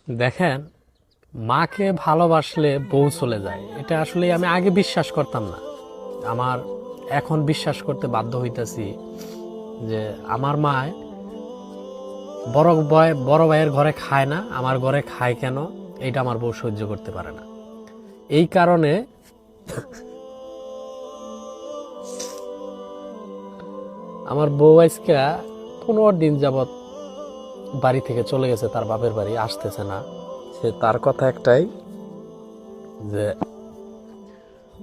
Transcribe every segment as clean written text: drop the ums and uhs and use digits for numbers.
দেখেন, মাকে ভালোবাসলে বউ চলে যায়, এটা আসলে আমি আগে বিশ্বাস করতাম না। আমার এখন বিশ্বাস করতে বাধ্য হইতাছি যে আমার মা বড় ভাইয়ের ঘরে খায় না, আমার ঘরে খায় কেন, এটা আমার বউ সহ্য করতে পারে না। এই কারণে আমার বউ আজকে 15 দিন যাবৎ বাড়ি থেকে চলে গেছে, তার বাপের বাড়ি আসতেছে না। সে তার কথা একটাই যে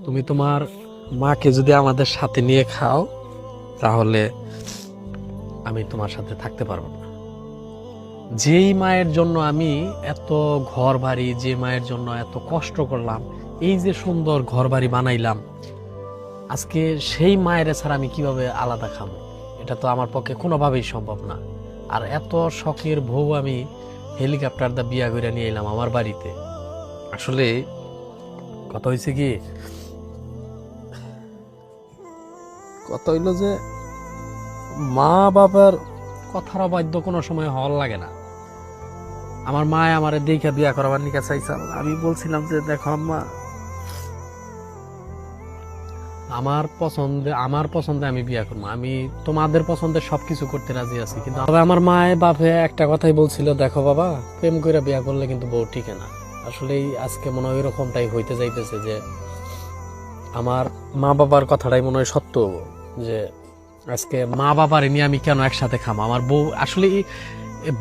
তুমি তোমার মাকে যদি আমাদের সাথে নিয়ে খাও তাহলে আমি তোমার সাথে থাকতে পারবো না। যেই মায়ের জন্য আমি এত ঘর বাড়ি, যে মায়ের জন্য এত কষ্ট করলাম, এই যে সুন্দর ঘর বাড়ি বানাইলাম, আজকে সেই মায়ের ছাড়া আমি কিভাবে আলাদা খাবো? এটা তো আমার পক্ষে কোনোভাবেই সম্ভব না। আর এত শখের বউ আমি হেলিকপ্টার দা বিয়া করে নিয়ে এলাম আমার বাড়িতে। আসলে কথা হয়েছে কি, কথা হইলো যে মা বাবার কথার অবাধ্য কোনো সময় হল লাগে না। আমার মা আমারে দেখে বিয়া করাবার নিকা চাইছিল। আমি বলছিলাম যে দেখো আম্মা, আমার পছন্দে আমি বিয়া করবো, আমি তোমাদের পছন্দে সবকিছু করতে রাজি আছি। কিন্তু তবে আমার মায়ে বাপে একটা কথাই বলছিল, দেখো বাবা, প্রেম করে বিয়া করলে কিন্তু বউ টিকে না। আসলেই আজকে মনে হয় এরকমটাই হইতে যাইতেছে যে আমার মা বাবার কথাটাই মনে হয় সত্য, যে আজকে মা বাবার নিয়ে আমি কেন একসাথে খামো। আমার বউ আসলে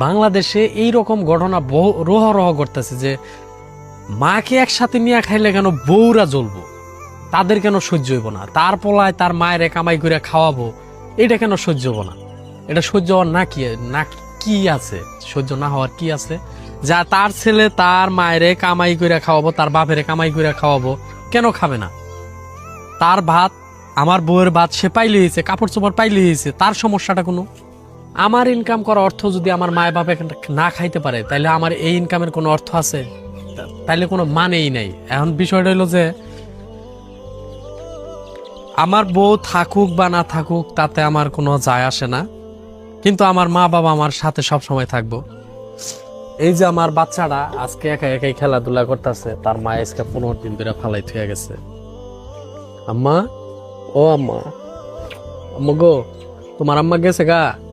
বাংলাদেশে এই রকম ঘটনা বহু রহ রহ করতেছে যে মাকে একসাথে নিয়ে খাইলে কেন বউরা জ্বলবো, তাদের কেন সহ্য হইব না, তার পোলায় তার মায়ের কামাই করে খাওয়াবো, এটা কেন সহ্য হবো না? এটা সহ্য হওয়ার না কি আছে? সহ্য না হওয়ার কি আছে? যা তার ছেলে তার মায়ের কামাই করে খাওয়াবো, তার বাপের কামাই করে খাওয়াবো, কেন খাবে না? তার ভাত, আমার বউয়ের ভাত সে পাইলে হয়েছে, কাপড় চোপড় পাইলে হয়েছে, তার সমস্যাটা কোনো? আমার ইনকাম করা অর্থ যদি আমার মায়ের বাপে না খাইতে পারে, তাইলে আমার এই ইনকামের কোনো অর্থ আছে? তাইলে কোনো মানেই নাই। এখন বিষয়টা হলো যে আমার বউ থাকুক বা না থাকুক তাতে আমার কোনো যায় আসে না, কিন্তু আমার মা বাবা আমার সাথে সব সময় থাকবো। এই যে আমার বাচ্চাটা আজকে একা একাই খেলাধুলা করতেছে, তার মা আজকে 15 দিন ধরে ফালাই থুয়ে গেছে। আম্মা, ও আম্মা, আম্মা গো, তোমার আম্মা গেছে গা।